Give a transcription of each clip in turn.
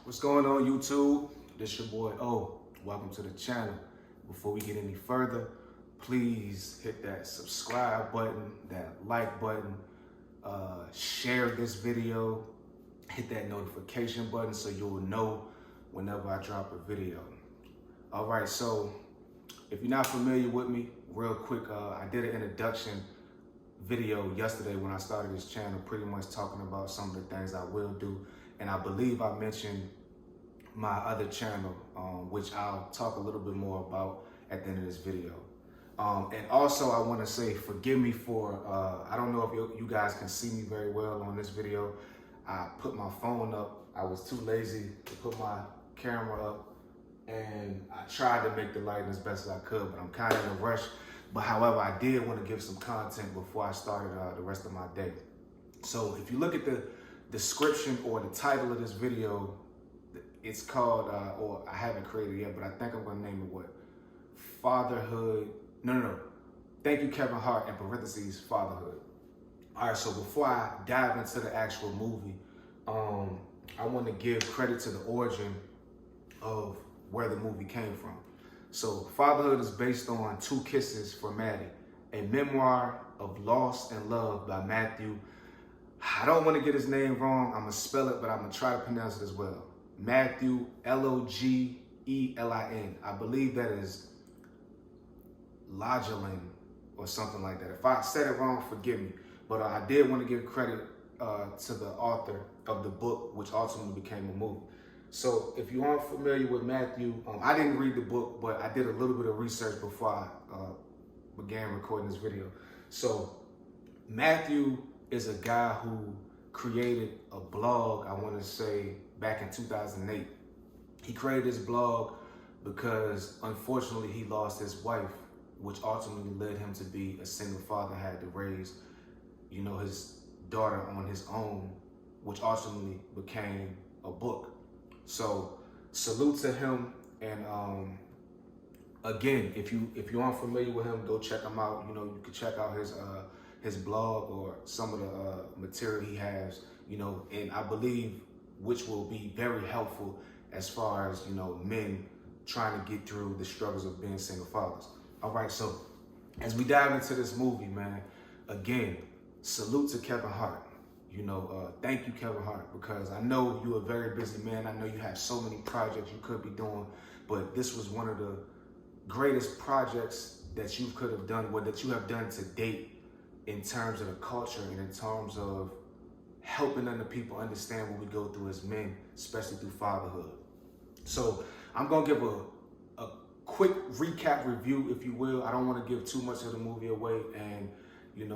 What's going on, YouTube? This your boy O. Welcome to the channel. Before we get any further, please hit that subscribe button, that like button, share this video, hit that notification button so you'll know whenever I drop a video. All right, so if you're not familiar with me, real quick, I did an introduction video yesterday when I started this channel, pretty much talking about some of the things I will do. And I believe I mentioned my other channel, which I'll talk a little bit more about at the end of this video. And also I want to say, forgive me for, I don't know if you guys can see me very well on this video. I put my phone up. I was too lazy to put my camera up, and I tried to make the lighting as best as I could, but I'm kind of in a rush. But however, I did want to give some content before I started the rest of my day. So if you look at the description or the title of this video, it's called, or I haven't created yet, but I think I'm going to name it what? Fatherhood. No. Thank you, Kevin Hart, in parentheses, Fatherhood. All right, so before I dive into the actual movie, I want to give credit to the origin of where the movie came from. So Fatherhood is based on Two Kisses for Maddie, a memoir of loss and love by Matthew. I don't want to get his name wrong. I'm going to spell it, but I'm going to try to pronounce it as well. Matthew, Logelin. I believe that is Logelin or something like that. If I said it wrong, forgive me. But I did want to give credit to the author of the book, which ultimately became a movie. So if you aren't familiar with Matthew, I didn't read the book, but I did a little bit of research before I began recording this video. So Matthew is a guy who created a blog, I want to say, back in 2008. He created this blog because, unfortunately, he lost his wife, which ultimately led him to be a single father, had to raise, his daughter on his own, which ultimately became a book. So salute to him. And again, if you aren't familiar with him, go check him out. You can check out his blog or some of the material he has, and I believe which will be very helpful as far as, men trying to get through the struggles of being single fathers. All right, so as we dive into this movie, man, again, salute to Kevin Hart. Thank you, Kevin Hart, because I know you're a very busy man. I know you have so many projects you could be doing, but this was one of the greatest projects that you could have done, that you have done to date, in terms of the culture and in terms of helping other people understand what we go through as men, especially through fatherhood. So I'm gonna give a quick recap review, if you will. I don't want to give too much of the movie away, and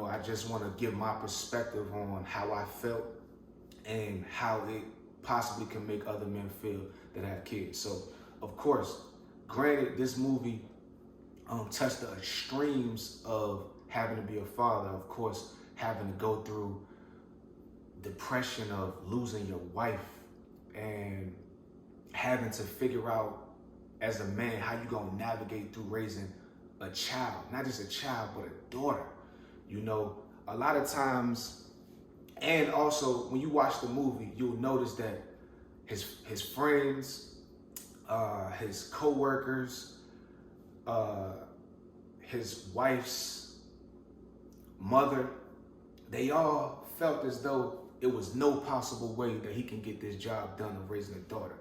I just want to give my perspective on how I felt and how it possibly can make other men feel that have kids. So, of course, granted, this movie touched the extremes of having to be a father, of course, having to go through depression of losing your wife and having to figure out as a man how you gonna navigate through raising a child, not just a child, but a daughter. A lot of times, and also when you watch the movie, you'll notice that his friends, his co-workers, his wife's mother, they all felt as though it was no possible way that he can get this job done of raising a daughter.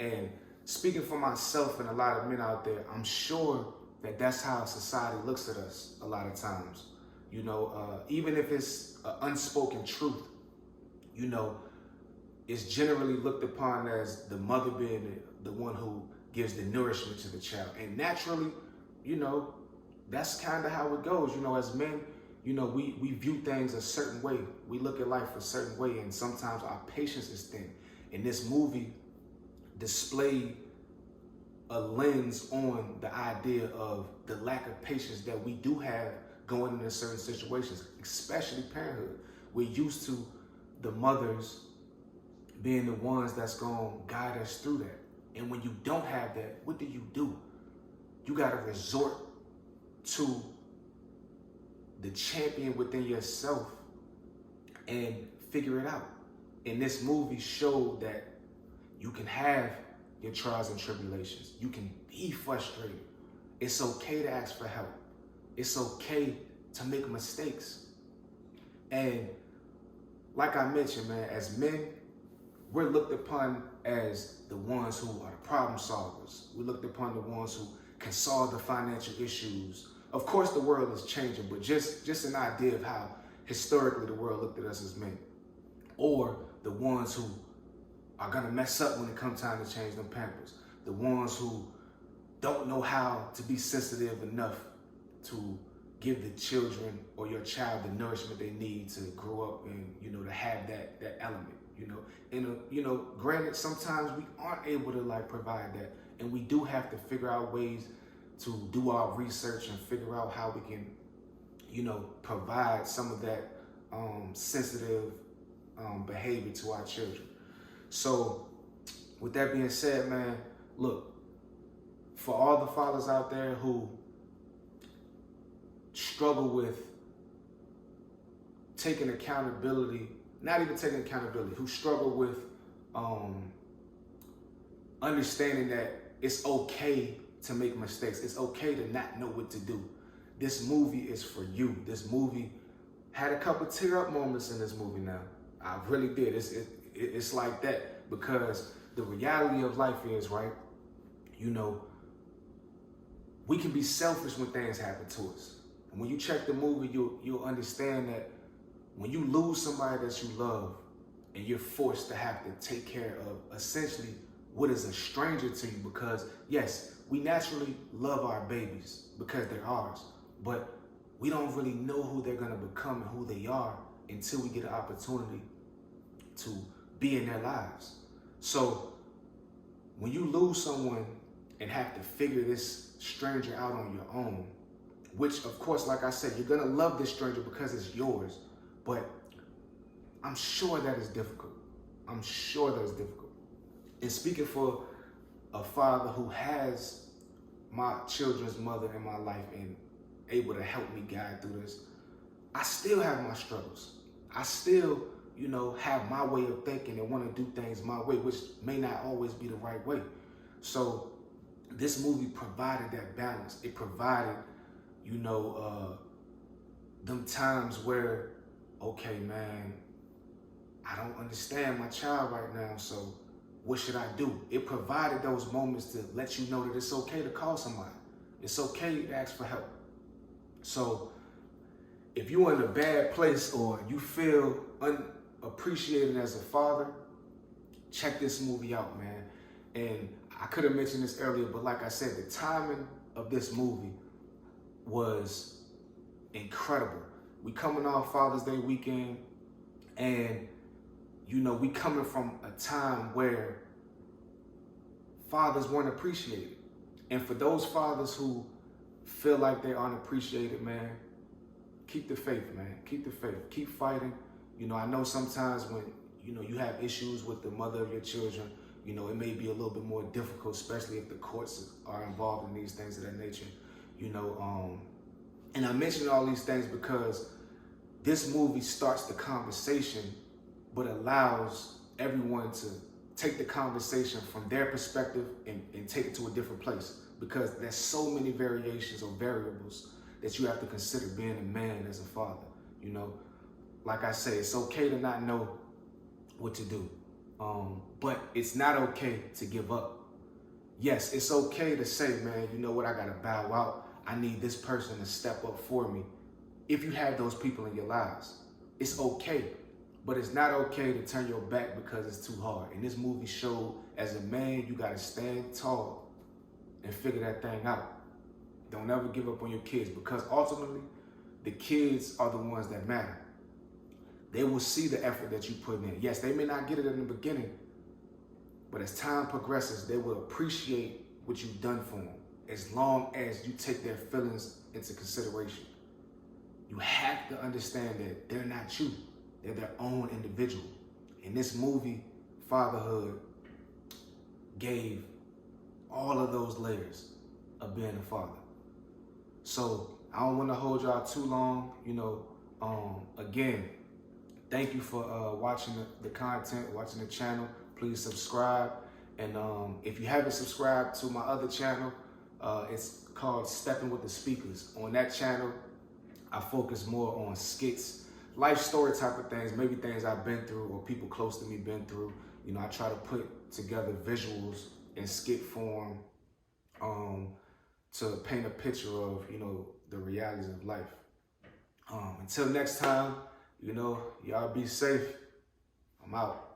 And speaking for myself and a lot of men out there, I'm sure that that's how society looks at us a lot of times. Even if it's an unspoken truth, it's generally looked upon as the mother being the one who gives the nourishment to the child. And naturally, that's kind of how it goes. As men, we view things a certain way. We look at life a certain way, and sometimes our patience is thin. And this movie displayed a lens on the idea of the lack of patience that we do have going into certain situations, especially parenthood. We're used to the mothers being the ones that's going to guide us through that. And when you don't have that, what do? You got to resort to the champion within yourself and figure it out. And this movie showed that You can have your trials and tribulations. You can be frustrated. It's okay to ask for help. It's okay to make mistakes. And like I mentioned, man, as men, we're looked upon as the ones who are the problem solvers. We're looked upon the ones who can solve the financial issues. Of course, the world is changing, but just an idea of how historically the world looked at us as men. Or the ones who are gonna mess up when it comes time to change them Pampers. The ones who don't know how to be sensitive enough to give the children or your child the nourishment they need to grow up and, to have that element, And, granted, sometimes we aren't able to provide that. And we do have to figure out ways to do our research and figure out how we can, provide some of that sensitive behavior to our children. So with that being said, man, look, for all the fathers out there who struggle with taking accountability, not even taking accountability, who struggle with understanding that it's okay to make mistakes. It's okay to not know what to do. This movie is for you. This movie had a couple tear up moments in this movie now. I really did. It's like that because the reality of life is, right, we can be selfish when things happen to us. And when you check the movie, you'll understand that when you lose somebody that you love and you're forced to have to take care of essentially what is a stranger to you, because yes, we naturally love our babies because they're ours, but we don't really know who they're gonna become and who they are until we get an opportunity to be in their lives. So when you lose someone and have to figure this stranger out on your own, which of course, like I said, you're gonna love this stranger because it's yours, but I'm sure that is difficult. I'm sure that is difficult. And speaking for a father who has my children's mother in my life and able to help me guide through this, I still have my struggles. I still, have my way of thinking and want to do things my way, which may not always be the right way. So this movie provided that balance. It provided, them times where, okay, man, I don't understand my child right now, so what should I do? It provided those moments to let you know that it's okay to call somebody. It's okay to ask for help. So if you're in a bad place or you feel unappreciated as a father, check this movie out, man. And I could have mentioned this earlier, but like I said, the timing of this movie was incredible. We coming off Father's Day weekend, and we coming from a time where fathers weren't appreciated. And for those fathers who feel like they aren't appreciated, man, keep the faith, man. Keep the faith. Keep fighting. I know sometimes when, you have issues with the mother of your children, it may be a little bit more difficult, especially if the courts are involved in these things of that nature, and I mention all these things because this movie starts the conversation, but allows everyone to take the conversation from their perspective and take it to a different place, because there's so many variations or variables that you have to consider being a man as a father. Like I say, it's okay to not know what to do, but it's not okay to give up. Yes, it's okay to say, man, you know what, I gotta bow out. I need this person to step up for me. If you have those people in your lives, it's okay. But it's not okay to turn your back because it's too hard. And this movie showed, as a man, you gotta stand tall and figure that thing out. Don't ever give up on your kids, because ultimately, the kids are the ones that matter. They will see the effort that you put in. Yes, they may not get it in the beginning, but as time progresses, they will appreciate what you've done for them, as long as you take their feelings into consideration. You have to understand that they're not you. They're their own individual. And this movie, Fatherhood, gave all of those layers of being a father. So I don't want to hold y'all too long. Again, thank you for watching the content, watching the channel. Please subscribe. And if you haven't subscribed to my other channel, it's called Stepping with the Speakers. On that channel, I focus more on skits, life story type of things, maybe things I've been through or people close to me been through. You know, I try to put together visuals in skit form to paint a picture of, you know, the realities of life. Until next time, you know, y'all be safe. I'm out.